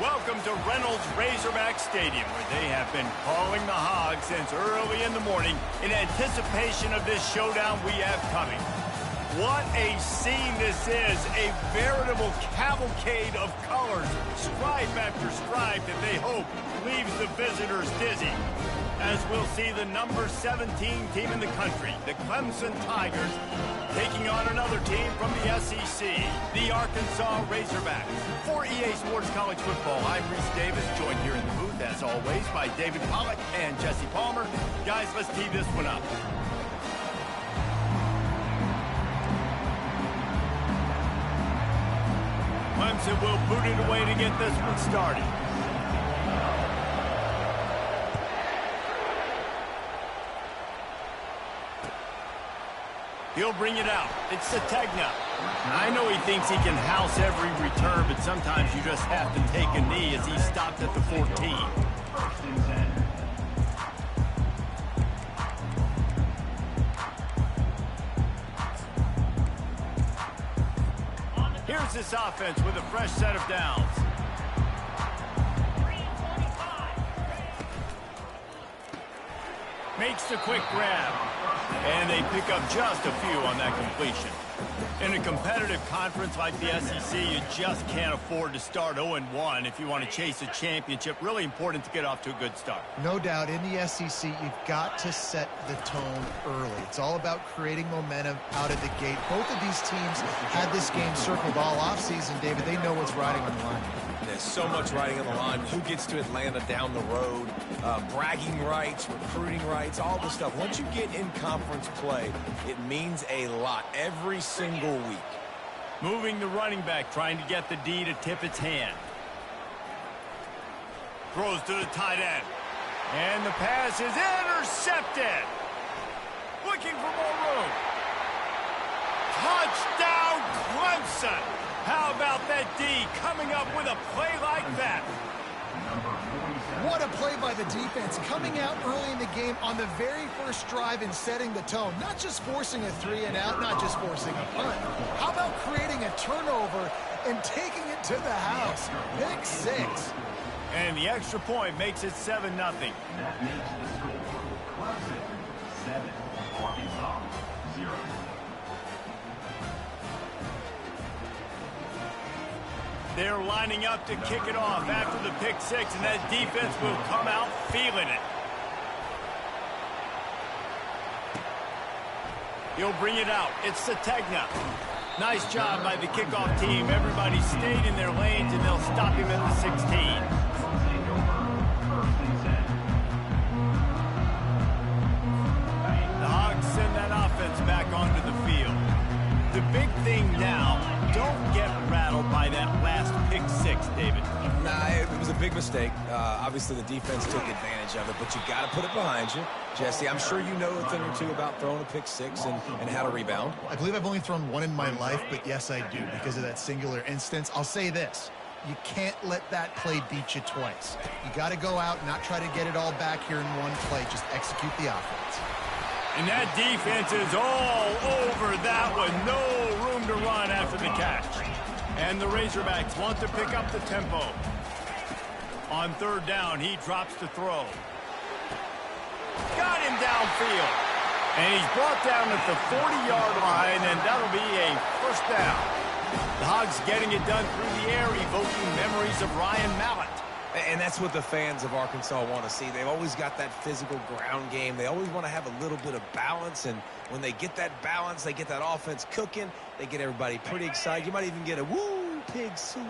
Welcome to Reynolds Razorback Stadium, where they have been calling the Hogs since early in the morning in anticipation of this showdown we have coming. What a scene this is, a veritable cavalcade of colors, stripe after stripe that they hope leaves the visitors dizzy. As we'll see the number 17 team in the country, the Clemson Tigers, taking on another team from the SEC, the Arkansas Razorbacks. For EA Sports College Football, I'm Reese Davis, joined here in the booth, as always, by David Pollack and Jesse Palmer. Guys, let's tee this one up. Clemson will boot it away to get this one started. He'll bring it out. It's Sategna. I know he thinks he can house every return, but sometimes you just have to take a knee as he stopped at the 14. Here's this offense with a fresh set of downs. Makes the quick grab. And they pick up just a few on that completion. In a competitive conference like the SEC, you just can't afford to start 0-1 if you want to chase a championship. Really important to get off to a good start. No doubt, in the SEC, you've got to set the tone early. It's all about creating momentum out of the gate. Both of these teams had this game circled all offseason, David. They know what's riding on the line. There's so much riding on the line. Who gets to Atlanta down the road? Bragging rights, recruiting rights, all this stuff. Once you get in conference play, it means a lot every single week. Moving the running back, trying to get the D to tip its hand. Throws to the tight end. And the pass is intercepted. Looking for more room. Touchdown, Clemson. How about that D coming up with a play like that? What a play by the defense, coming out early in the game on the very first drive and setting the tone. Not just forcing a 3-and-out, not just forcing a punt. How about creating a turnover and taking it to the house? Pick 6. And the extra point makes it 7-0. That makes the score. Clemson 7, Arkansas 0. They're lining up to kick it off after the pick 6, and that defense will come out feeling it. He'll bring it out. It's Sategna. Nice job by the kickoff team. Everybody stayed in their lanes, and they'll stop him at the 16. The Hogs send that offense back onto the field. The big thing now, don't get rattled by that last pick 6, David. Nah, it was a big mistake. Obviously, the defense took advantage of it, but you got to put it behind you. Jesse, I'm sure you know a thing or two about throwing a pick 6 and how to rebound. I believe I've only thrown one in my life, but yes, I do, because of that singular instance. I'll say this. You can't let that play beat you twice. You got to go out and not try to get it all back here in one play. Just execute the offense. And that defense is all over that one. No room to run after the catch. And the Razorbacks want to pick up the tempo. On third down, he drops to throw. Got him downfield. And he's brought down at the 40-yard line, and that'll be a first down. The Hogs getting it done through the air, evoking memories of Ryan Mallett. And that's what the fans of Arkansas want to see. They've always got that physical ground game. They always want to have a little bit of balance, and when they get that balance, they get that offense cooking, they get everybody pretty excited. You might even get a woo, pig suey.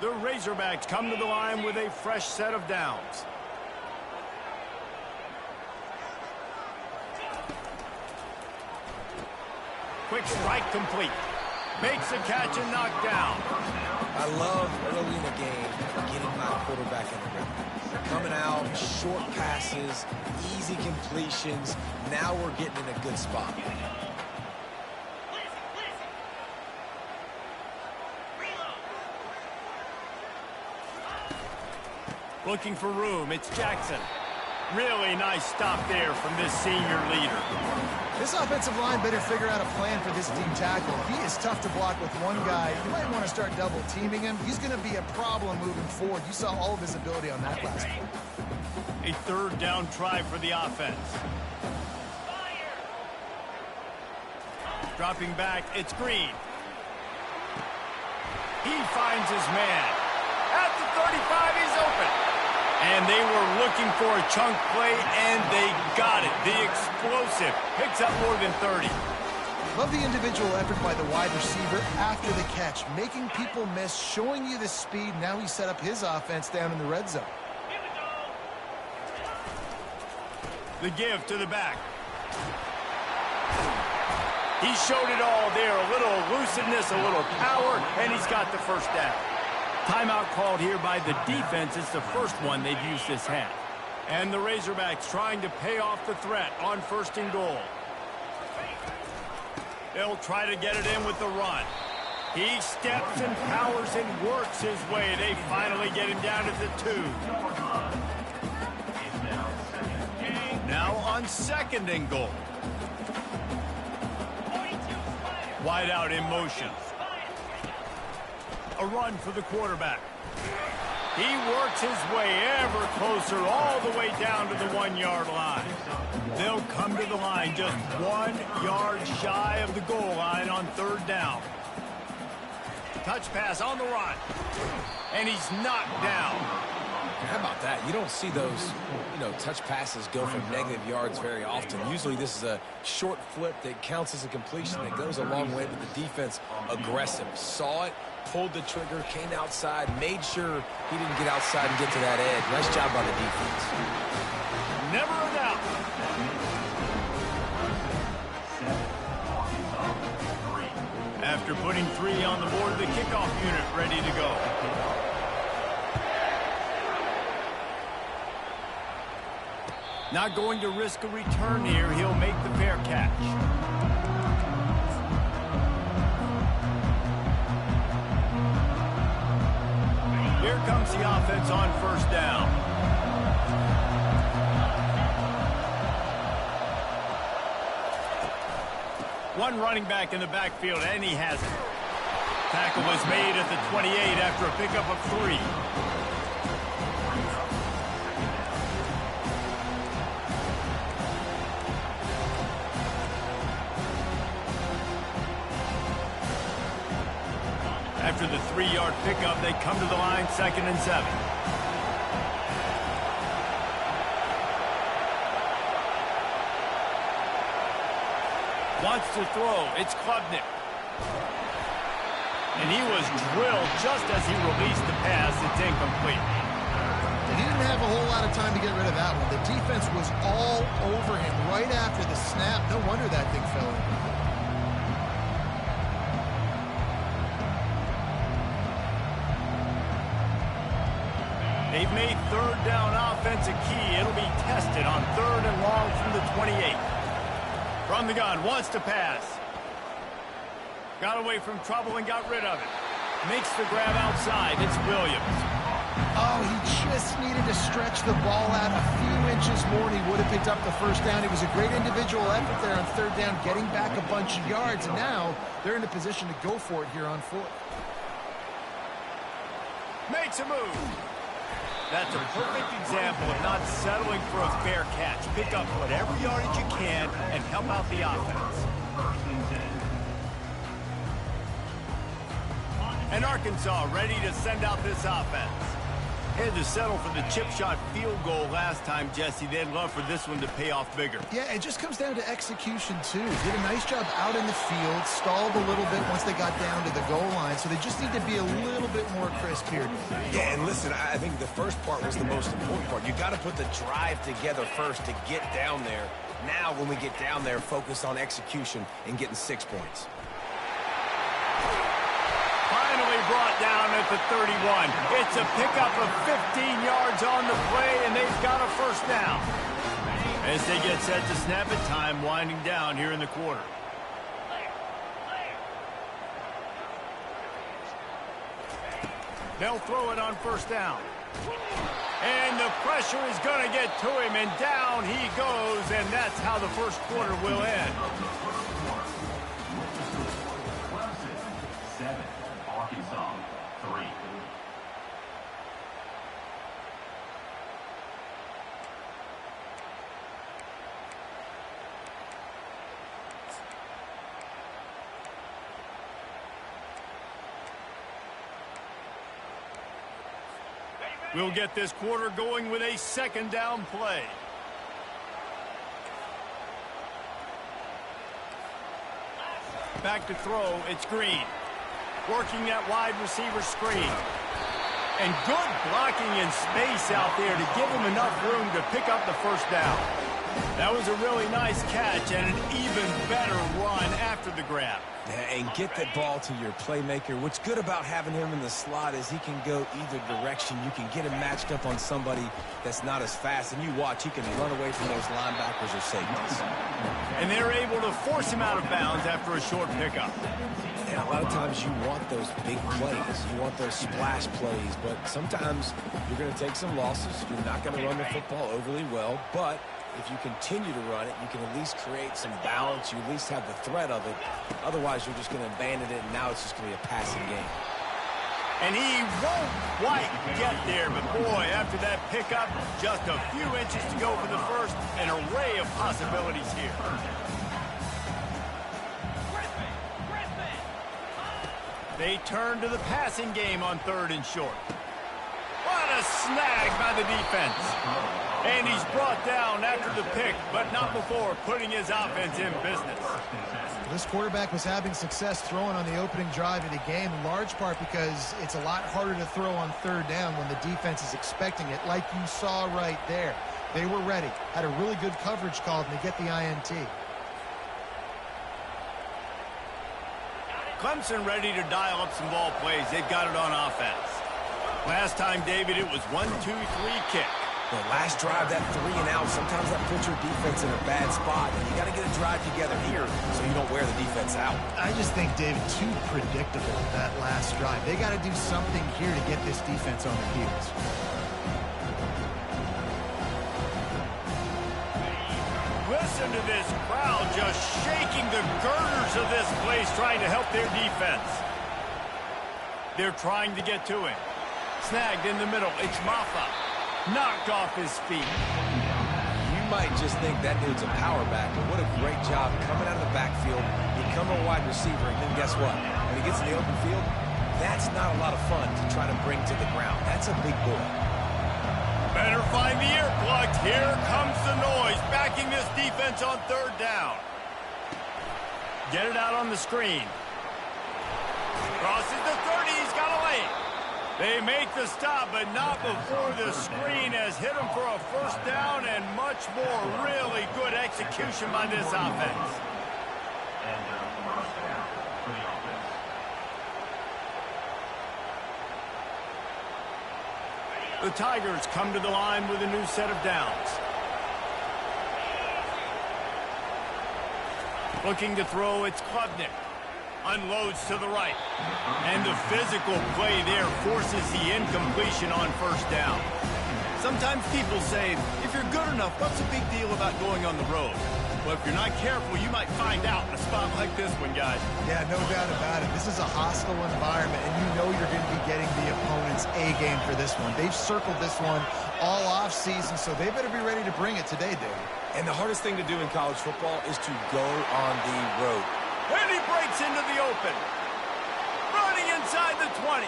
The Razorbacks come to the line with a fresh set of downs. Quick strike complete. Makes the catch and knocked down. I love early in the game getting my quarterback in the rhythm. Coming out, short passes, easy completions. Now we're getting in a good spot. Looking for room. It's Jackson. Really nice stop there from this senior leader. This offensive line better figure out a plan for this D tackle. He is tough to block with one guy. You might want to start double teaming him. He's going to be a problem moving forward. You saw all of his ability on that last one. A third down try for the offense. Dropping back, it's Green. He finds his man. At the 35, he's open. And they were looking for a chunk play, and they got it. The explosive picks up more than 30. Love the individual effort by the wide receiver after the catch, making people miss, showing you the speed. Now he set up his offense down in the red zone. The give to the back. He showed it all there. A little elusiveness, a little power, and he's got the first down. Timeout called here by the defense. It's the first one they've used this half. And the Razorbacks trying to pay off the threat on 1st and goal. They'll try to get it in with the run. He steps and powers and works his way. They finally get him down at the 2. Now on 2nd and goal. Wide out in motion. A run for the quarterback. He works his way ever closer all the way down to the 1-yard line. They'll come to the line just 1 yard shy of the goal line on 3rd down. Touch pass on the run. And he's knocked down. How about that? You don't see those, touch passes go for negative yards very often. Usually this is a short flip that counts as a completion. It goes a long way, but the defense aggressive. Saw it, pulled the trigger, came outside, made sure he didn't get outside and get to that edge. Nice job by the defense. Never a doubt. After putting 3 on the board, the kickoff unit ready to go. Not going to risk a return here. He'll make the fair catch. Here comes the offense on 1st down. One running back in the backfield, and he has it. Tackle was made at the 28 after a pickup of 3. After the 3-yard pickup, they come to the line, 2nd and 7. Wants to throw. It's Klubnik. And he was drilled just as he released the pass. It's incomplete. He didn't have a whole lot of time to get rid of that one. The defense was all over him right after the snap. No wonder that thing fell in. They've made 3rd down offense a key. It'll be tested on 3rd and long from the 28. From the gun, wants to pass. Got away from trouble and got rid of it. Makes the grab outside. It's Williams. Oh, he just needed to stretch the ball out a few inches more and he would have picked up the 1st down. It was a great individual effort there on 3rd down, getting back a bunch of yards. And now they're in a position to go for it here on 4th. Makes a move. That's a perfect example of not settling for a fair catch. Pick up whatever yardage you can and help out the offense. And Arkansas ready to send out this offense. Had to settle for the chip shot field goal last time, Jesse. They'd love for this one to pay off bigger. Yeah, it just comes down to execution, too. Did a nice job out in the field, stalled a little bit once they got down to the goal line, so they just need to be a little bit more crisp here. Yeah, and listen, I think the first part was the most important part. You got to put the drive together first to get down there. Now, when we get down there, focus on execution and getting 6 points. Finally brought down at the 31. It's a pickup of 15 yards on the play, and they've got a 1st down. As they get set to snap it, time winding down here in the quarter. They'll throw it on 1st down. And the pressure is going to get to him, and down he goes, and that's how the first quarter will end. Clemson, 7. Arkansas, 3. We'll get this quarter going with a second down play. Back to throw, it's Green. Working that wide receiver screen. And good blocking in space out there to give him enough room to pick up the first down. That was a really nice catch and an even better run after the grab. And get that ball to your playmaker. What's good about having him in the slot is he can go either direction. You can get him matched up on somebody that's not as fast. And you watch, he can run away from those linebackers or safeties. And they're able to force him out of bounds after a short pickup. And a lot of times you want those big plays. You want those splash plays. But sometimes you're going to take some losses. You're not going to run the football overly well. But if you continue to run it, you can at least create some balance. You at least have the threat of it. Otherwise, you're just going to abandon it, and now it's just going to be a passing game. And he won't quite get there, but boy, after that pickup, just a few inches to go for the first. An array of possibilities here. They turn to the passing game on 3rd and short. What a snag by the defense. And he's brought down after the pick, but not before putting his offense in business. This quarterback was having success throwing on the opening drive of the game, in large part because it's a lot harder to throw on 3rd down when the defense is expecting it, like you saw right there. They were ready, had a really good coverage call, and they get the INT. Clemson ready to dial up some ball plays. They've got it on offense. Last time, David, it was 1-2-3 kick. The last drive, that 3 and out, sometimes that puts your defense in a bad spot. And you got to get a drive together here so you don't wear the defense out. I just think, David, too predictable that last drive. They got to do something here to get this defense on their heels. Listen to this crowd just shaking the girders of this place, trying to help their defense. They're trying to get to him. Snagged in the middle. It's Maffa. Knocked off his feet. You might just think that dude's a power back, but what a great job coming out of the backfield, become a wide receiver, and then guess what? When he gets in the open field, that's not a lot of fun to try to bring to the ground. That's a big boy. Better find the earplugs. Here comes the noise, backing this defense on 3rd down. Get it out on the screen. Crosses the 30. He's got a lane. They make the stop, but not before the screen has hit him for a first down and much more. Really good execution by this offense. And first down for the offense. The Tigers come to the line with a new set of downs. Looking to throw, it's Klubnik. Unloads to the right. And the physical play there forces the incompletion on first down. Sometimes people say, if you're good enough, what's the big deal about going on the road? Well, if you're not careful, you might find out in a spot like this one, guys. Yeah, no doubt about it. This is a hostile environment, and you know you're going to be getting the opponent's A-game for this one. They've circled this one all off-season, so they better be ready to bring it today, David. And the hardest thing to do in college football is to go on the road. And he breaks into the open. Running inside the 20.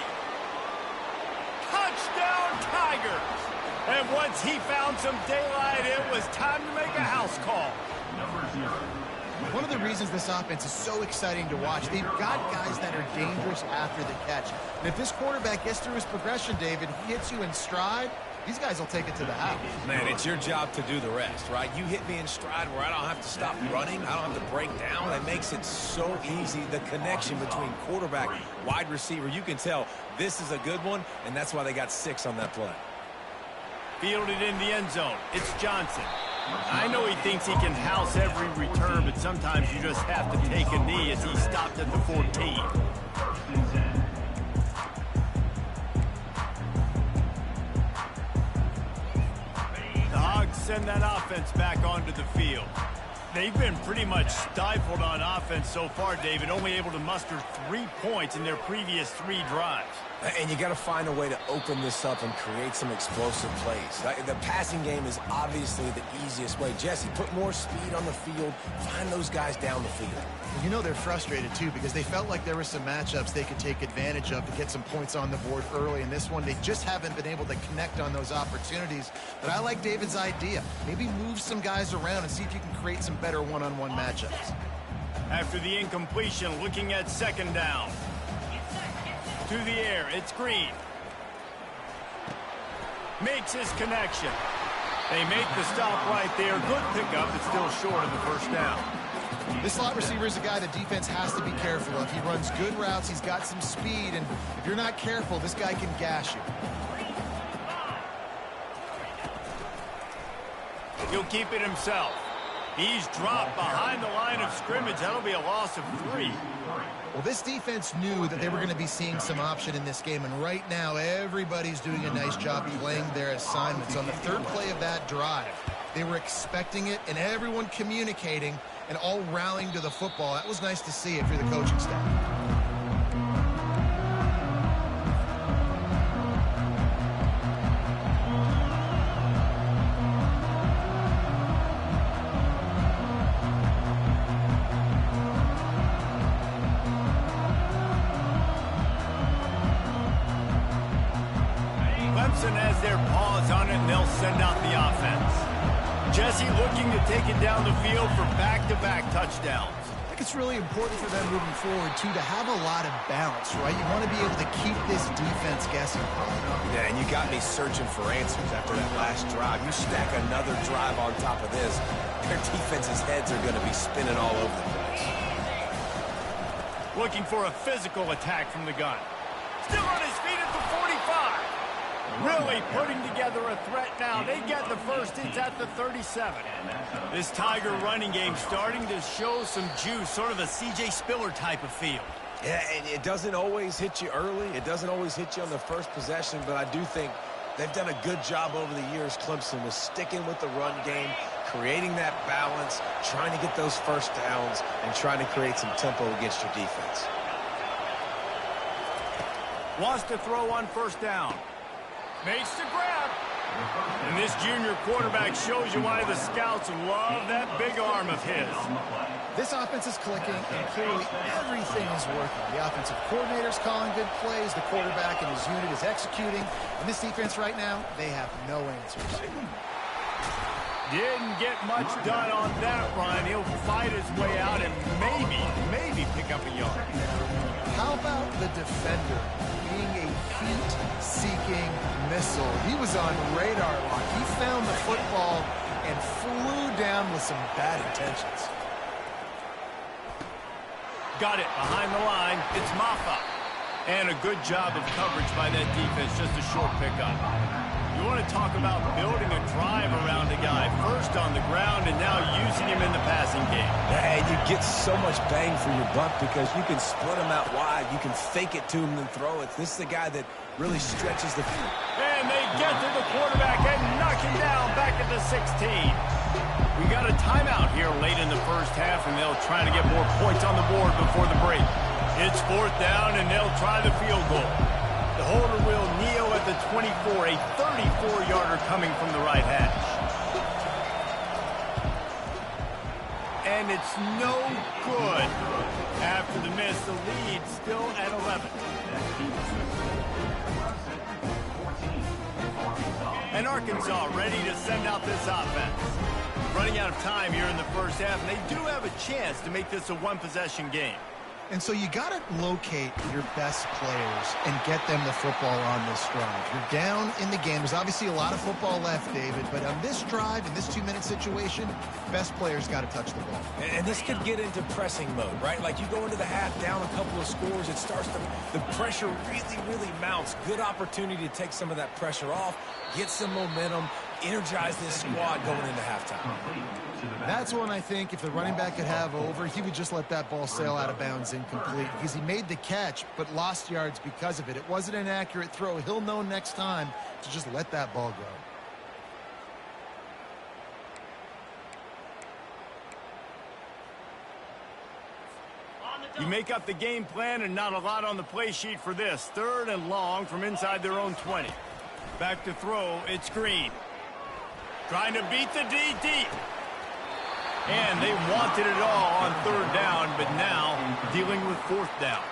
Touchdown, Tigers. And once he found some daylight, it was time to make a house call. Number 0. One of the reasons this offense is so exciting to watch, they've got guys that are dangerous after the catch. And if this quarterback gets through his progression, David, he hits you in stride, these guys will take it to the house. Man, it's your job to do the rest, right? You hit me in stride where I don't have to stop running. I don't have to break down. That makes it so easy. The connection between quarterback, wide receiver, you can tell this is a good one, and that's why they got 6 on that play. Fielded in the end zone. It's Johnson. I know he thinks he can house every return, but sometimes you just have to take a knee as he stopped at the 14. send that offense back onto the field. They've been pretty much stifled on offense so far, David, only able to muster 3 points in their previous 3 drives. And you got to find a way to open this up and create some explosive plays. The passing game is obviously the easiest way. Jesse, put more speed on the field. Find those guys down the field. You know they're frustrated, too, because they felt like there were some matchups they could take advantage of to get some points on the board early. In this one, they just haven't been able to connect on those opportunities. But I like David's idea. Maybe move some guys around and see if you can create some better one-on-one matchups. After the incompletion, looking at second down. To the air, it's Green. Makes his connection. They make the stop right there. Good pickup, but still short of the first down. This slot receiver is a guy the defense has to be careful of. He runs good routes, he's got some speed, and if you're not careful, this guy can gash you. He'll keep it himself. He's dropped behind the line of scrimmage. That'll be a loss of 3. Well, this defense knew that they were going to be seeing some option in this game, and right now everybody's doing a nice job playing their assignments. On the third play of that drive, they were expecting it, and everyone communicating and all rallying to the football. That was nice to see if you're the coaching staff. Has their paws on it, and they'll send out the offense. Jesse looking to take it down the field for back-to-back touchdowns. I think it's really important for them moving forward, too, to have a lot of balance, right? You want to be able to keep this defense guessing. Yeah, and you got me searching for answers after that last drive. You stack another drive on top of this, their defense's heads are going to be spinning all over the place. Looking for a physical attack from the gun. Still on his feet at the 45. Really putting together a threat now. They get the first. It's at the 37. This Tiger running game starting to show some juice, sort of a C.J. Spiller type of feel. Yeah, and it doesn't always hit you early. It doesn't always hit you on the first possession, but I do think they've done a good job over the years, Clemson, with sticking with the run game, creating that balance, trying to get those first downs, and trying to create some tempo against your defense. Wants to throw on first down. Makes the grab. And this junior quarterback shows you why the scouts love that big arm of his. This offense is clicking, and clearly everything is working. The offensive coordinator's calling good plays. The quarterback and his unit is executing. And this defense right now, they have no answers. Didn't get much done on that run. He'll fight his way out and maybe pick up a yard. How about the defender being a heat-seeking missile? He was on radar lock. He found the football and flew down with some bad intentions. Got it behind the line. It's Maffa. And a good job of coverage by that defense. Just a short pickup. You want to talk about building a drive around a guy. First on the ground and now using him in the passing game. And you get so much bang for your buck because you can split him out wide. You can fake it to him and throw it. This is the guy that really stretches the field. And they get to the quarterback and knock him down back at the 16. We got a timeout here late in the first half, and they'll try to get more points on the board before the break. It's fourth down, and they'll try the field goal. The holder will kneel at the 24, a 34-yarder coming from the right hash. And it's no good. After the miss, the lead still at 11. And Arkansas ready to send out this offense. Running out of time here in the first half, and they do have a chance to make this a one-possession game. And so you got to locate your best players and get them the football on this drive. You're down in the game. There's obviously a lot of football left, David, but on this drive, in this 2-minute situation, best players got to touch the ball. And this could get into pressing mode, right? Like you go into the half down a couple of scores, it starts to, the pressure really mounts. Good opportunity to take some of that pressure off, get some momentum, energize this squad going into halftime. That's one I think if the running back could have over, he would just let that ball sail out of bounds incomplete because he made the catch but lost yards because of it. It wasn't an accurate throw. He'll know next time to just let that ball go. You make up the game plan and not a lot on the play sheet for this. 3rd and long from inside their own 20. Back to throw, it's Green. Trying to beat the D deep. And they wanted it all on 3rd down, but now dealing with 4th down.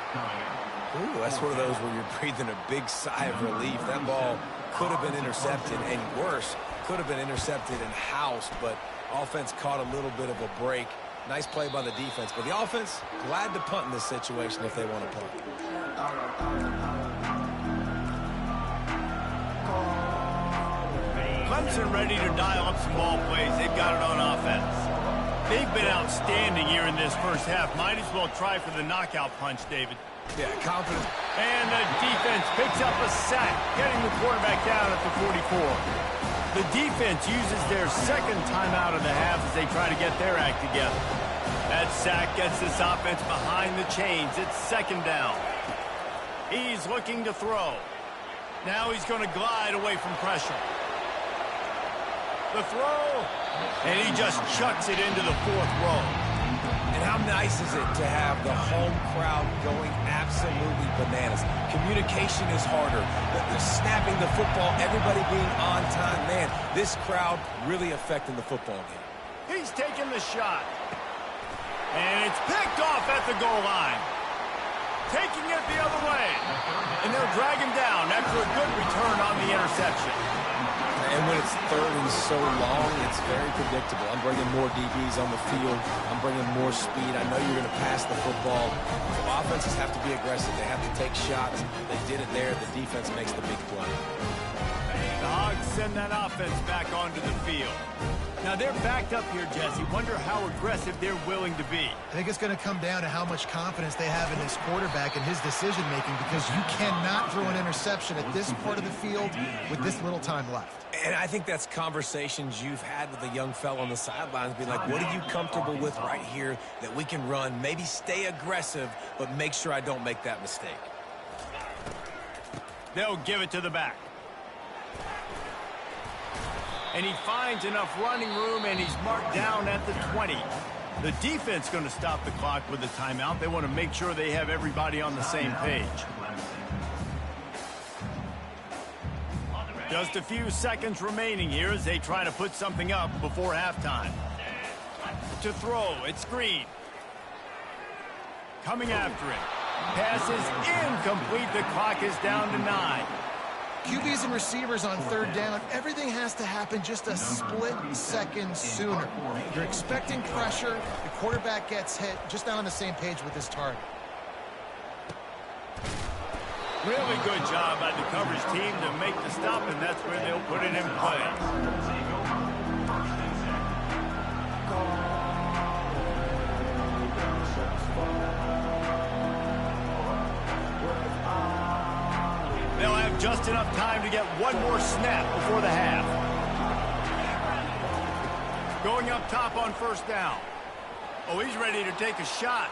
Ooh, that's one of those where you're breathing a big sigh of relief. That ball could have been intercepted, and worse, could have been intercepted in house, but offense caught a little bit of a break. Nice play by the defense, but the offense glad to punt in this situation if they want to punt. Clemson ready to dial up some ball plays. They've got it on offense. They've been outstanding here in this first half. Might as well try for the knockout punch, David. Yeah, confident. And the defense picks up a sack, getting the quarterback down at the 44. The defense uses their 2nd timeout of the half as they try to get their act together. That sack gets this offense behind the chains. It's 2nd down. He's looking to throw. Now he's going to glide away from pressure. The throw, and he just chucks it into the 4th row. And how nice is it to have the home crowd going absolutely bananas? Communication is harder. The snapping the football, everybody being on time. Man, this crowd really affecting the football game. He's taking the shot. And it's picked off at the goal line. Taking it the other way. And they'll drag him down after a good return on the interception. And when it's 3rd and so long, it's very predictable. I'm bringing more DBs on the field. I'm bringing more speed. I know you're going to pass the football. So offenses have to be aggressive. They have to take shots. They did it there. The defense makes the big play. The Hogs send that offense back onto the field. Now they're backed up here, Jesse. Wonder how aggressive they're willing to be. I think it's going to come down to how much confidence they have in this quarterback and his decision-making, because you cannot throw an interception at this part of the field with this little time left. And I think that's conversations you've had with a young fellow on the sidelines, being like, what are you comfortable with right here that we can run? Maybe stay aggressive, but make sure I don't make that mistake. They'll give it to the back. And he finds enough running room, and he's marked down at the 20. The defense going to stop the clock with a timeout. They want to make sure they have everybody on the same page. Just a few seconds remaining here as they try to put something up before halftime. To throw, it's Green. Coming after it. Pass is incomplete. The clock is down to 9. QBs and receivers on 3rd down, everything has to happen just a split second sooner. You're expecting pressure, the quarterback gets hit, just not on the same page with his target. Really good job by the coverage team to make the stop, and that's where they'll put it in play. They'll have just enough time to get one more snap before the half. Going up top on 1st down. Oh, he's ready to take a shot.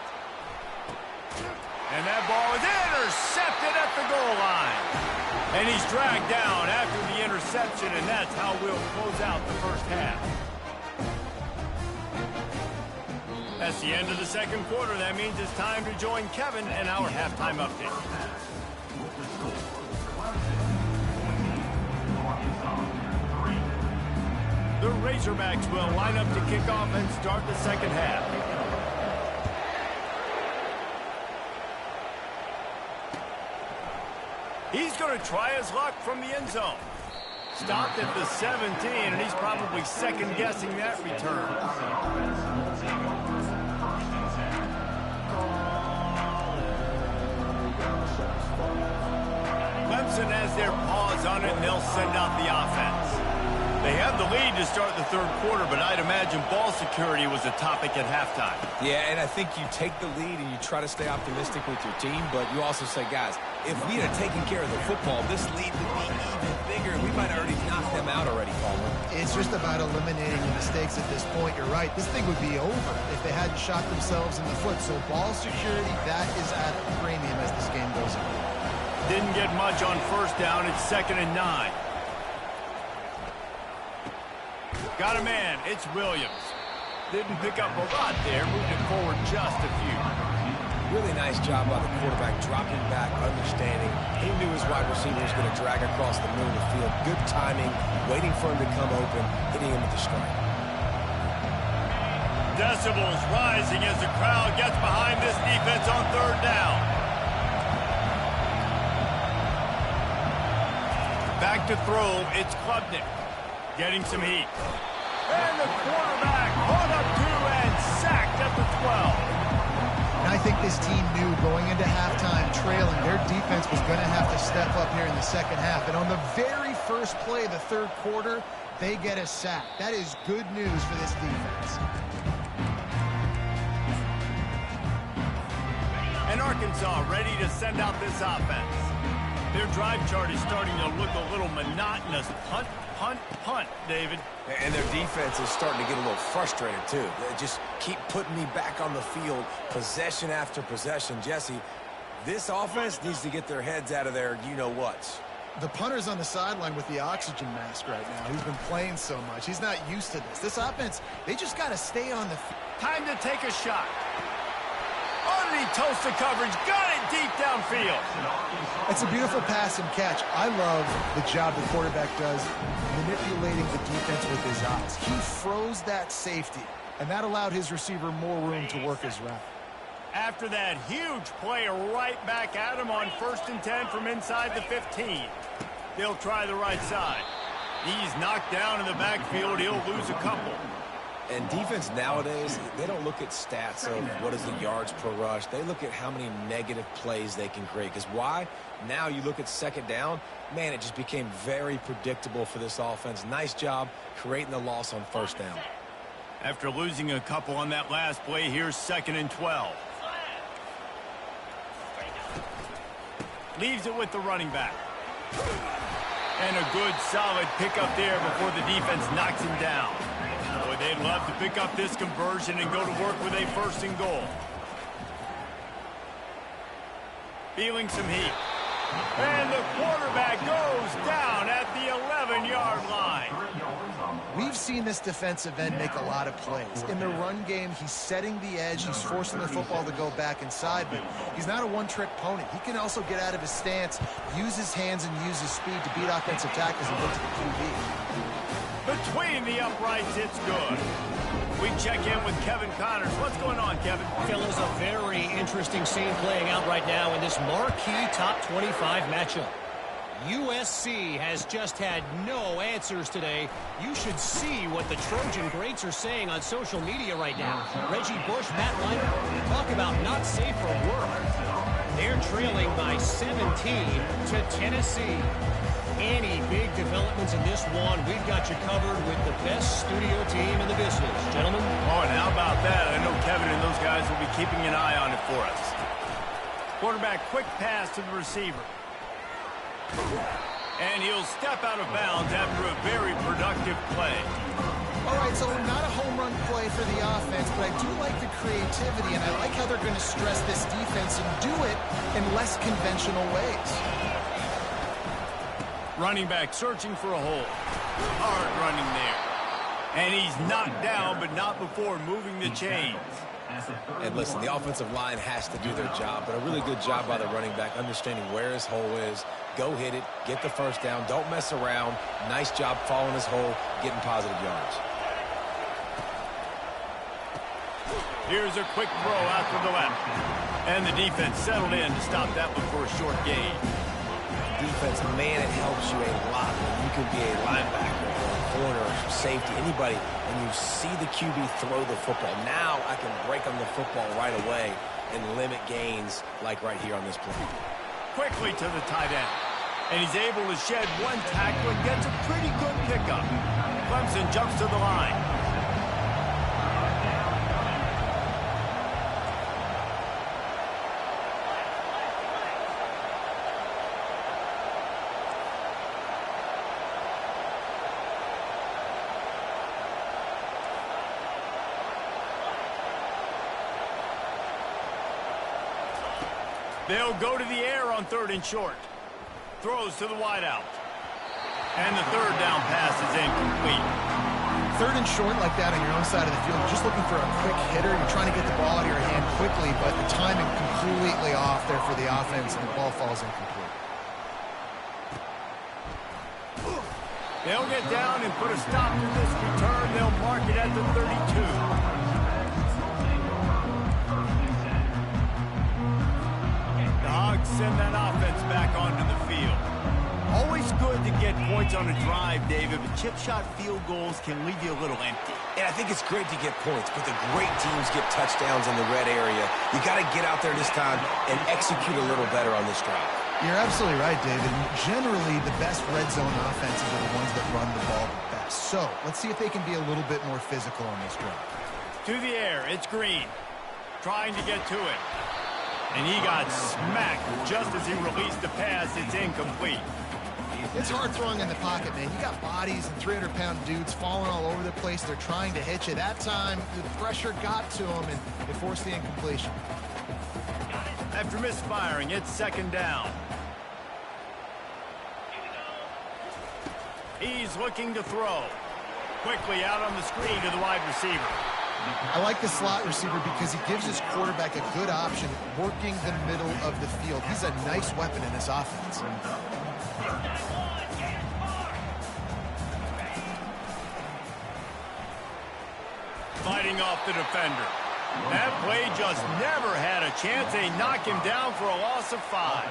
And that ball is intercepted at the goal line. And he's dragged down after the interception, and that's how we'll close out the first half. That's the end of the 2nd quarter. That means it's time to join Kevin and our halftime update. The Razorbacks will line up to kick off and start the 2nd half. He's going to try his luck from the end zone. Stopped at the 17, and he's probably second-guessing that return. Clemson has their paws on it, and they'll send out the offense. They have the lead to start the 3rd quarter, but I'd imagine ball security was a topic at halftime. Yeah, and I think you take the lead and you try to stay optimistic with your team, but you also say, guys, if we had taken care of the football, this lead would be even bigger. We might have already knocked them out already, Palmer. It's just about eliminating the mistakes at this point. You're right. This thing would be over if they hadn't shot themselves in the foot. So ball security, that is at a premium as this game goes on. Didn't get much on 1st down. It's 2nd and 9. Got a man. It's Williams. Didn't pick up a lot there. Moved it forward just a few. Really nice job by the quarterback, dropping back, understanding. He knew his wide receiver was going to drag across the middle of the field. Good timing, waiting for him to come open, hitting him with the strike. Decibels rising as the crowd gets behind this defense on third down. Back to throw, it's Klubnik. Getting some heat. And the quarterback put up 2 and sacked at the 12. And I think this team knew going into halftime trailing, their defense was going to have to step up here in the second half. And on the very first play of the third quarter, they get a sack. That is good news for this defense. And Arkansas ready to send out this offense. Their drive chart is starting to look a little monotonous. Punt, punt, punt, David. And their defense is starting to get a little frustrated, too. They just keep putting me back on the field, possession after possession. Jesse, this offense needs to get their heads out of their you-know-whats. The punter's on the sideline with the oxygen mask right now. He's been playing so much. He's not used to this. This offense, they just got to stay on the field. Time to take a shot. Underneath toast the coverage. Got it deep downfield. It's a beautiful pass and catch. I love the job the quarterback does manipulating the defense with his eyes. He froze that safety, and that allowed his receiver more room to work his route. After that huge play, right back at him on 1st and 10 from inside the 15. They'll try the right side. He's knocked down in the backfield. He'll lose a couple. And defense nowadays, they don't look at stats of what is the yards per rush. They look at how many negative plays they can create. Because why? Now you look at second down, man, it just became very predictable for this offense. Nice job creating the loss on first down. After losing a couple on that last play, here's 2nd and 12. Leaves it with the running back. And a good solid pickup there before the defense knocks him down. Boy, they'd love to pick up this conversion and go to work with a 1st and goal. Feeling some heat. And the quarterback goes down at the 11-yard line. We've seen this defensive end make a lot of plays. In the run game, he's setting the edge. He's forcing the football to go back inside, but he's not a one-trick pony. He can also get out of his stance, use his hands, and use his speed to beat offensive tackles and get to the QB. Between the uprights, it's good. We check in with Kevin Connors. What's going on, Kevin? Fellas, a very interesting scene playing out right now in this marquee top 25 matchup. USC has just had no answers today. You should see what the Trojan greats are saying on social media right now. Reggie Bush, Matt Leinart, talk about not safe for work. They're trailing by 17 to Tennessee. Any big developments in this one, we've got you covered with the best studio team in the business. Gentlemen? Oh, and how about that? I know Kevin and those guys will be keeping an eye on it for us. Quarterback, quick pass to the receiver. And he'll step out of bounds after a very productive play. All right, so not a home run play for the offense, but I do like the creativity, and I like how they're going to stress this defense and do it in less conventional ways. Running back searching for a hole. Hard running there. And he's knocked down, but not before moving the chains. And listen, the offensive line has to do their job, but a really good job by the running back, understanding where his hole is. Go hit it, get the first down, don't mess around. Nice job following his hole, getting positive yards. Here's a quick throw out to the left. And the defense settled in to stop that one for a short gain. Defense, man, it helps you a lot when you can be a linebacker or a corner or safety, anybody, and you see the QB throw the football. Now I can break on the football right away and limit gains like right here on this play. Quickly to the tight end. And he's able to shed one tackle and gets a pretty good pickup. Clemson jumps to the line. They'll go to the air on 3rd and short. Throws to the wideout. And the 3rd down pass is incomplete. Third and short like that on your own side of the field, you're just looking for a quick hitter. You're trying to get the ball out of your hand quickly, but the timing completely off there for the offense, and the ball falls incomplete. They'll get down and put a stop to this return. They'll mark it at the 32. The Hogs send that offense back onto the field. Always good to get points on a drive, David, but chip shot field goals can leave you a little empty. And I think it's great to get points, but the great teams get touchdowns in the red area. You got to get out there this time and execute a little better on this drive. You're absolutely right, David. And generally, the best red zone offenses are the ones that run the ball the best. So let's see if they can be a little bit more physical on this drive. To the air, it's Green. Trying to get to it. And he got smacked just as he released the pass. It's incomplete. It's hard throwing in the pocket, man. You got bodies and 300-pound dudes falling all over the place. They're trying to hit you. That time, the pressure got to him, and it forced the incompletion. After misfiring, it's second down. He's looking to throw. Quickly out on the screen to the wide receiver. I like the slot receiver because he gives his quarterback a good option working the middle of the field. He's a nice weapon in this offense. Fighting off the defender. That play just never had a chance. They knock him down for a loss of 5.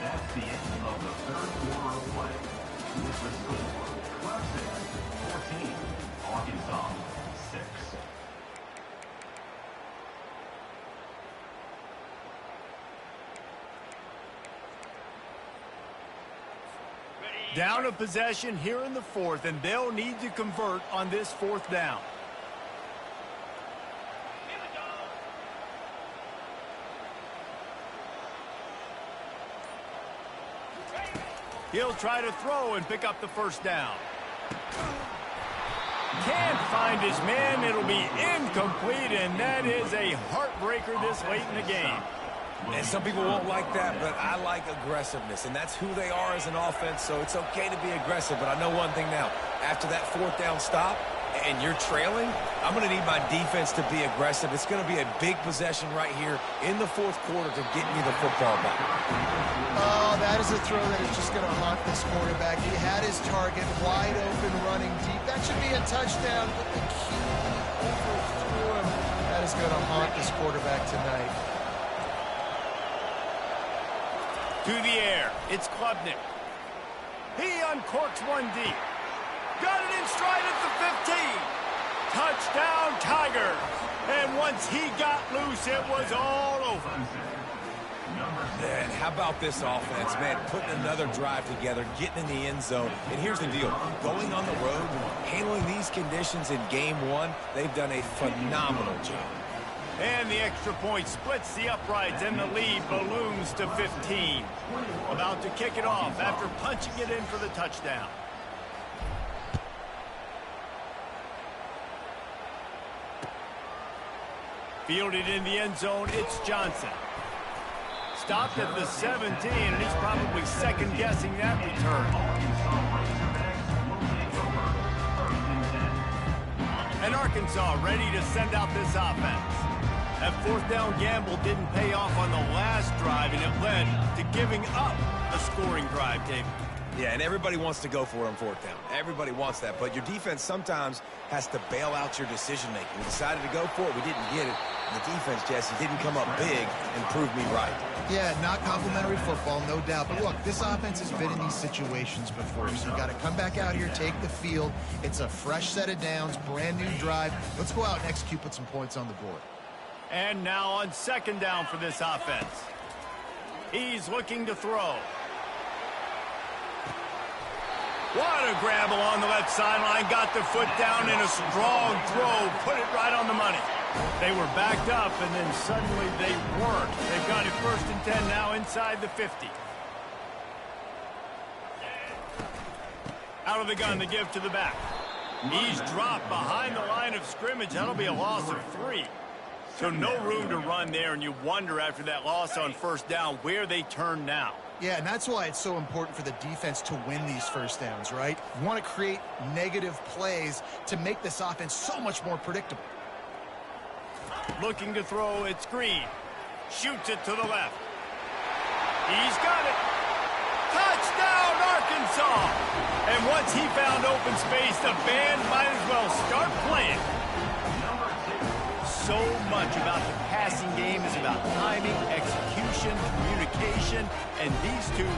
That's the end of the third quarter of play. With the score, Clemson 14, Arkansas 6. Down a possession here in the fourth, and they'll need to convert on this fourth down. He'll try to throw and pick up the first down. Can't find his man. It'll be incomplete, and that is a heartbreaker this late in the game. And some people won't like that, but I like aggressiveness, and that's who they are as an offense, so it's okay to be aggressive. But I know one thing now. After that fourth down stop and you're trailing, I'm going to need my defense to be aggressive. It's going to be a big possession right here in the fourth quarter to get me the football back. Oh, that is a throw that is just going to haunt this quarterback. He had his target wide open running deep. That should be a touchdown, but the key overthrew him. That is going to haunt this quarterback tonight. To the air, it's Klubnik. He uncorks one deep. Got it in stride at the 15. Touchdown, Tigers. And once he got loose, it was all over. Man, how about this offense, man? Putting another drive together, getting in the end zone. And here's the deal. Going on the road, handling these conditions in game one, they've done a phenomenal job. And the extra point splits the uprights, and the lead balloons to 15. About to kick it off after punching it in for the touchdown. Fielded in the end zone, it's Johnson. Stopped at the 17, and he's probably second-guessing that return. And Arkansas ready to send out this offense. That fourth down gamble didn't pay off on the last drive, and it led to giving up a scoring drive, David. Yeah, and everybody wants to go for it on fourth down. Everybody wants that, but your defense sometimes has to bail out your decision-making. We decided to go for it. We didn't get it. And the defense, Jesse, didn't come up big and prove me right. Yeah, not complimentary football, no doubt. But look, this offense has been in these situations before, so you got to come back out here, take the field. It's a fresh set of downs, brand new drive. Let's go out and execute, put some points on the board. And now on second down for this offense. He's looking to throw. What a grab along the left sideline. Got the foot down in a strong throw. Put it right on the money. They were backed up, and then suddenly they weren't. They've got it 1st and 10 now inside the 50. Out of the gun, the give to the back. He's dropped behind the line of scrimmage. That'll be a loss of 3. So no room to run there, and you wonder after that loss on first down where they turn now. Yeah, and that's why it's so important for the defense to win these first downs, right? You want to create negative plays to make this offense so much more predictable. Looking to throw, it's Green. Shoots it to the left. He's got it. Touchdown, Arkansas! And once he found open space, the band might as well start playing. So much about the passing game is about timing, execution, communication, and these two,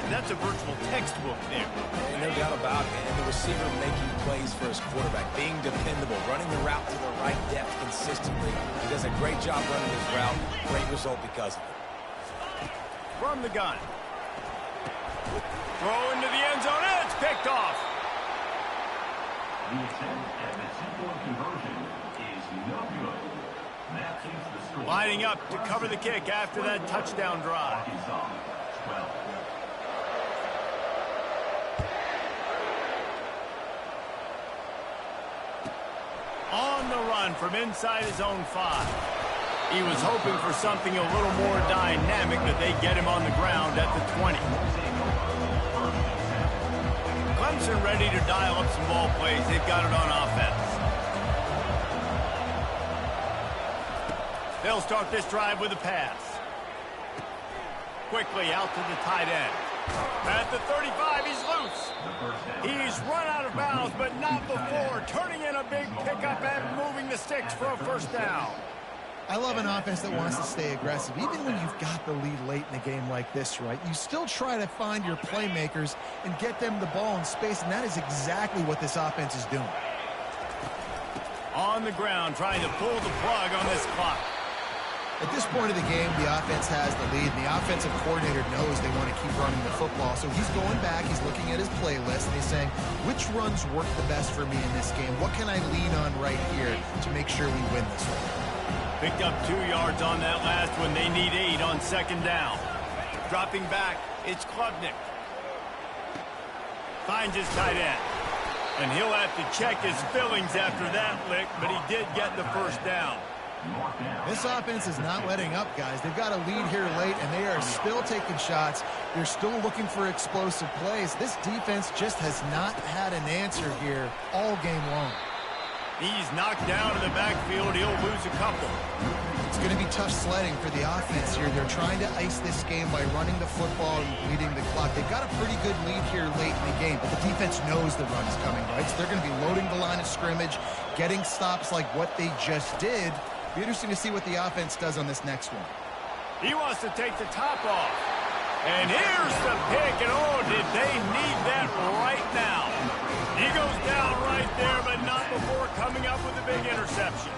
that's a virtual textbook there. And no doubt about it. And the receiver making plays for his quarterback, being dependable, running the route to the right depth consistently. He does a great job running his route. Great result because of it. From the gun. Throw into the end zone, and it's picked off. The attempt at the two-point conversion is no good. That is the score. Lining up to cover the kick after that touchdown drive. Arkansas, 12. On the run from inside his own 5. He was hoping for something a little more dynamic, but they get him on the ground at the 20. Clemson ready to dial up some ball plays. They've got it on offense. They'll start this drive with a pass. Quickly out to the tight end. At the 35, he's loose. He's run out of bounds, but not before. Turning in a big pickup and moving the sticks for a first down. I love an offense that wants to stay aggressive. Even when you've got the lead late in a game like this, right, you still try to find your playmakers and get them the ball in space, and that is exactly what this offense is doing. On the ground, trying to pull the plug on this clock. At this point of the game, the offense has the lead, and the offensive coordinator knows they want to keep running the football. So he's going back, he's looking at his playlist, and he's saying, which runs work the best for me in this game? What can I lean on right here to make sure we win this one? Picked up 2 yards on that last one. They need 8 on second down. Dropping back, it's Klubnik. Finds his tight end. And he'll have to check his fillings after that lick, but he did get the first down. This offense is not letting up, guys. They've got a lead here late, and they are still taking shots. They're still looking for explosive plays. This defense just has not had an answer here all game long. He's knocked down in the backfield. He'll lose a couple. It's going to be tough sledding for the offense here. They're trying to ice this game by running the football and leading the clock. They've got a pretty good lead here late in the game, but the defense knows the run is coming, right? So they're going to be loading the line of scrimmage, getting stops like what they just did. Be interesting to see what the offense does on this next one. He wants to take the top off. And here's the pick, and oh, did they need that right now. He goes down right there, but not before coming up with a big interception.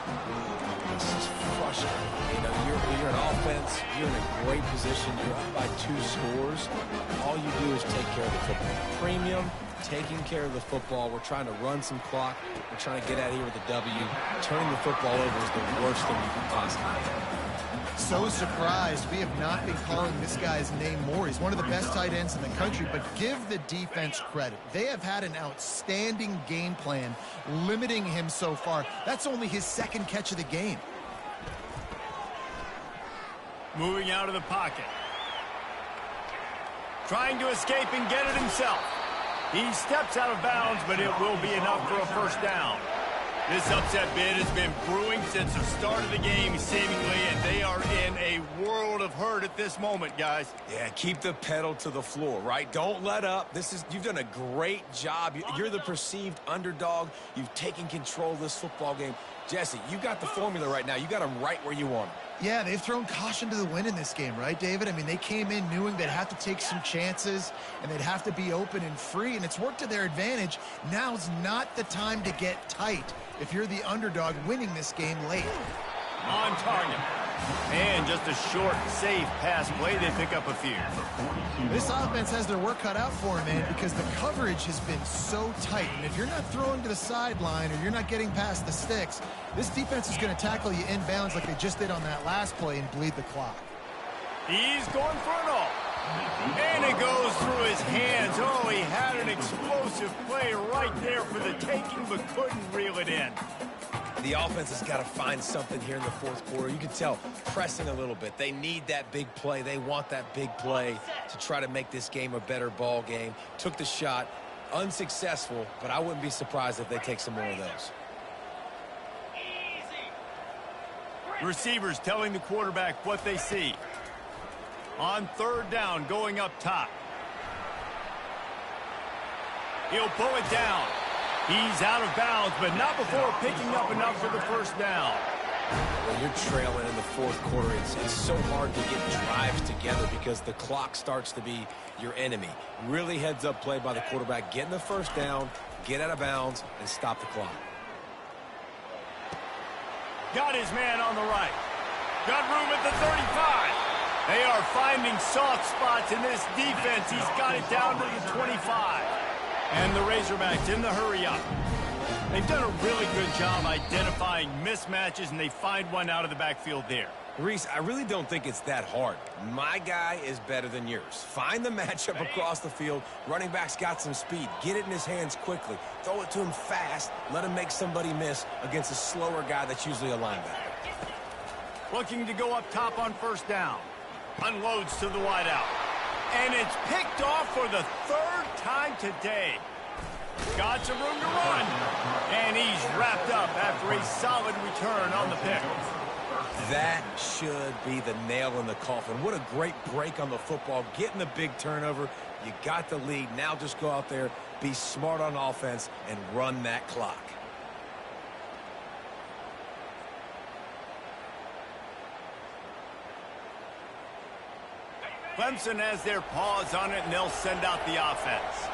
This is frustrating. You know, you're an offense, you're in a great position, you're up by 2 scores. All you do is take care of the football. Premium, taking care of the football. We're trying to run some clock. We're trying to get out of here with a W. Turning the football over is the worst thing you can possibly do. So surprised we have not been calling this guy's name more. He's one of the best tight ends in the country, but give the defense credit. They have had an outstanding game plan limiting him so far. That's only his 2nd catch of the game. Moving out of the pocket. Trying to escape and get it himself. He steps out of bounds, but it will be enough for a first down. This upset bid has been brewing since the start of the game, seemingly, and they are in a world of hurt at this moment, guys. Yeah, keep the pedal to the floor, right? Don't let up. You've done a great job. You're the perceived underdog. You've taken control of this football game. Jesse, you got the formula right now. You got them right where you want them. Yeah, they've thrown caution to the wind in this game, right, David? I mean, they came in knowing they'd have to take some chances and they'd have to be open and free, and it's worked to their advantage. Now's not the time to get tight if you're the underdog winning this game late. On target. And just a short, safe pass play. They pick up a few. This offense has their work cut out for them, man, because the coverage has been so tight. And if you're not throwing to the sideline or you're not getting past the sticks, this defense is going to tackle you inbounds like they just did on that last play and bleed the clock. He's going for it all. And it goes through his hands. Oh, he had an explosive play right there for the taking, but couldn't reel it in. The offense has got to find something here in the fourth quarter. You can tell pressing a little bit. They need that big play. They want that big play to try to make this game a better ball game. Took the shot, unsuccessful, but I wouldn't be surprised if they take some more of those. Receivers telling the quarterback what they see. On third down, going up top. He'll pull it down. He's out of bounds, but not before picking up enough for the first down. When you're trailing in the fourth quarter, it's so hard to get drives together because the clock starts to be your enemy. Really heads-up play by the quarterback. Getting the first down, get out of bounds, and stop the clock. Got his man on the right. Got room at the 35. They are finding soft spots in this defense. He's got it down to the 25. And the Razorbacks in the hurry-up. They've done a really good job identifying mismatches, and they find one out of the backfield there. Reese, I really don't think it's that hard. My guy is better than yours. Find the matchup across the field. Running back's got some speed. Get it in his hands quickly. Throw it to him fast. Let him make somebody miss against a slower guy that's usually a linebacker. Looking to go up top on first down. Unloads to the wideout. And it's picked off for the third time today. Got some room to run. And he's wrapped up after a solid return on the pick. That should be the nail in the coffin. What a great break on the football. Getting the big turnover. You got the lead. Now just go out there, be smart on offense, and run that clock. Clemson has their paws on it, and they'll send out the offense.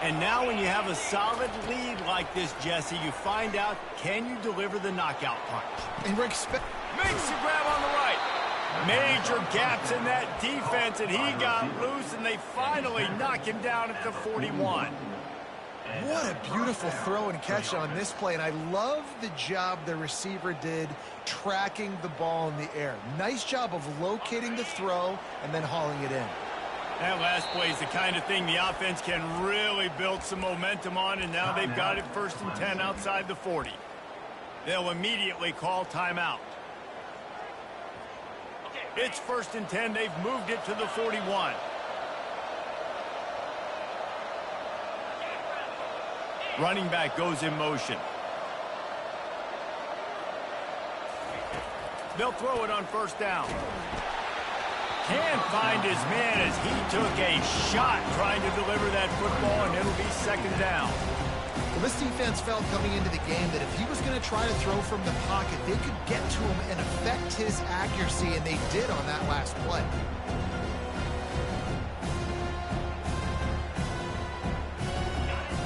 And now when you have a solid lead like this, Jesse, you find out, can you deliver the knockout punch? And makes the grab on the right. Major gaps in that defense, and he got loose, and they finally knock him down at the 41. What a beautiful throw and catch on this play, and I love the job the receiver did tracking the ball in the air. Nice job of locating the throw and then hauling it in. That last play is the kind of thing the offense can really build some momentum on, and now they've got it 1st and 10 outside the 40. They'll immediately call timeout. It's 1st and 10. They've moved it to the 41. Running back goes in motion. They'll throw it on first down. Can't find his man as he took a shot trying to deliver that football, and it'll be 2nd down. Well, this defense felt coming into the game that if he was going to try to throw from the pocket, they could get to him and affect his accuracy, and they did on that last play.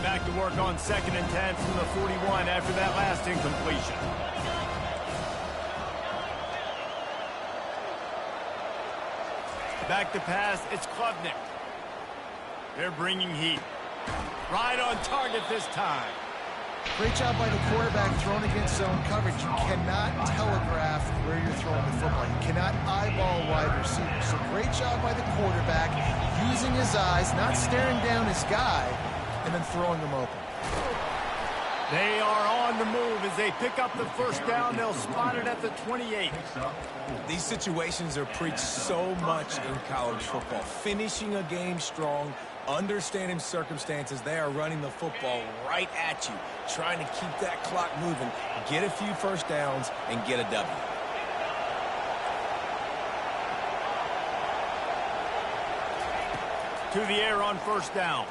Back to work on 2nd and 10 from the 41 after that last incompletion. Back to pass, it's Klubnik. They're bringing heat. Right on target this time. Great job by the quarterback throwing against zone coverage. You cannot telegraph where you're throwing the football. You cannot eyeball wide receiver. So great job by the quarterback using his eyes, not staring down his guy, and then throwing him open. They are on the move as they pick up the first down. They'll spot it at the 28. These situations are preached so much in college football. Finishing a game strong, understanding circumstances. They are running the football right at you, trying to keep that clock moving, get a few first downs, and get a W. To the air on first down.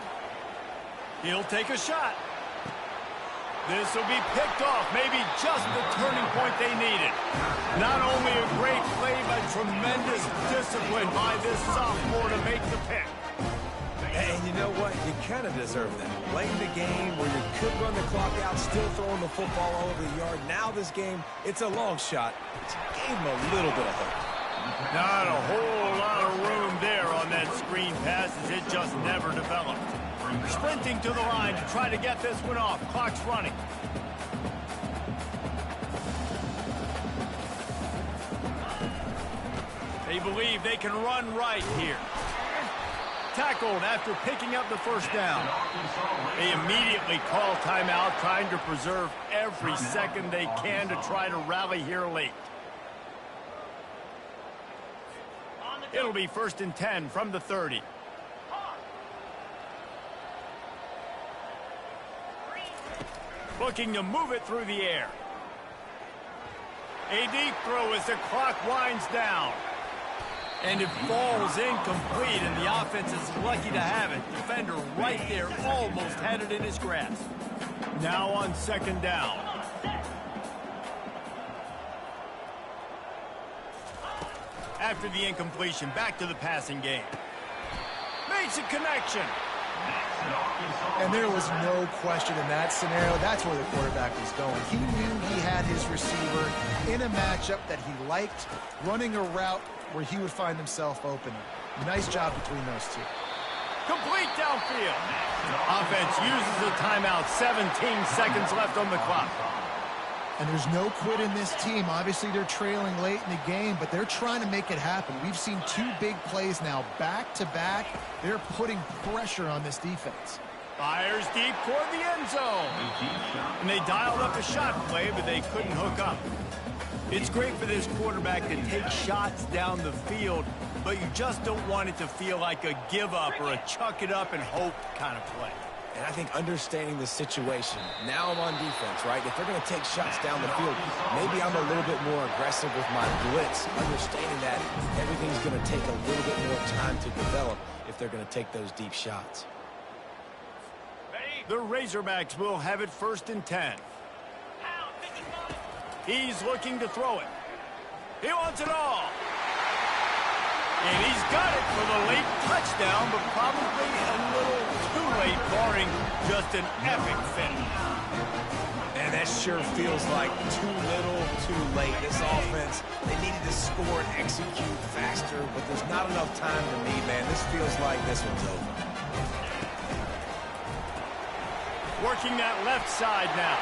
He'll take a shot. This will be picked off, maybe just the turning point they needed. Not only a great play, but tremendous discipline by this sophomore to make the pick. And you know what? You kind of deserve that. Late in the game where you could run the clock out, still throwing the football all over the yard. Now this game, it's a long shot. It gave him a little bit of hope. Not a whole lot of room there on that screen pass as it just never developed. Sprinting to the line to try to get this one off. Clock's running. They believe they can run right here. tackled after picking up the first down. They immediately call timeout, trying to preserve every second they can to try to rally here late. It'll be 1st and 10 from the 30. Looking to move it through the air. A deep throw as the clock winds down. And it falls incomplete, and the offense is lucky to have it. Defender right there almost had it in his grasp. Now on 2nd down. After the incompletion, back to the passing game. Makes a connection. And there was no question in that scenario. That's where the quarterback was going. He knew he had his receiver in a matchup that he liked, running a route where he would find himself open. Nice job between those two. Complete downfield. Offense uses a timeout. 17 seconds left on the clock. And there's no quit in this team. Obviously, they're trailing late in the game, but they're trying to make it happen. We've seen 2 big plays now, back-to-back. They're putting pressure on this defense. Fires deep toward the end zone. And they dialed up a shot play, but they couldn't hook up. It's great for this quarterback to take shots down the field, but you just don't want it to feel like a give-up or a chuck-it-up-and-hope kind of play. And I think understanding the situation, now I'm on defense, right? If they're going to take shots down the field, maybe I'm a little bit more aggressive with my blitz, understanding that everything's going to take a little bit more time to develop if they're going to take those deep shots. The Razorbacks will have it 1st and 10. He's looking to throw it. He wants it all. And he's got it for the late touchdown, but probably a little too late, barring just an epic finish. And that sure feels like too little, too late. This offense, they needed to score and execute faster, but there's not enough time to me, man. This feels like this one's over. Working that left side now.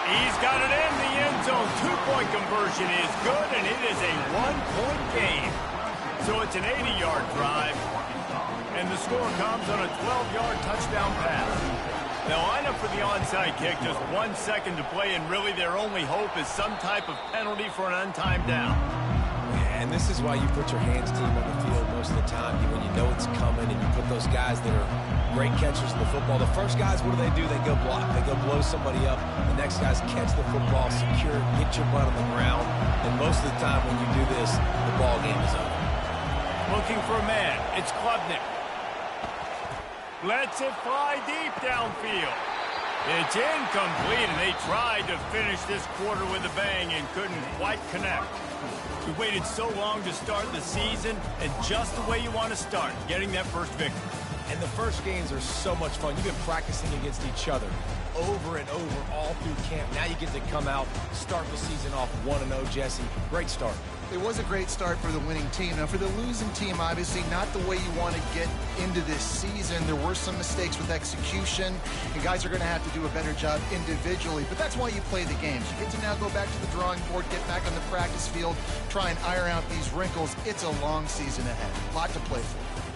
He's got it in the end zone. 2-point conversion is good, and it is a 1-point game. So it's an 80-yard drive, and the score comes on a 12-yard touchdown pass. They'll line up for the onside kick, just 1 second to play, and really their only hope is some type of penalty for an untimed down. And this is why you put your hands team on the field most of the time, when you know it's coming, and you put those guys that are great catchers in the football. The first guys, what do? They go block. They go blow somebody up. The next guys catch the football, secure, get your butt on the ground. And most of the time when you do this, the ball game is over. Looking for a man. It's Klubnik. Lets it fly deep downfield. It's incomplete, and they tried to finish this quarter with a bang and couldn't quite connect. We waited so long to start the season, and just the way you want to start, getting that first victory. And the first games are so much fun. You've been practicing against each other over and over all through camp. Now you get to come out, start the season off 1-0, Jesse. Great start. It was a great start for the winning team. Now, for the losing team, obviously not the way you want to get into this season. There were some mistakes with execution, and guys are going to have to do a better job individually. But that's why you play the games. You get to now go back to the drawing board, get back on the practice field, try and iron out these wrinkles. It's a long season ahead. A lot to play for.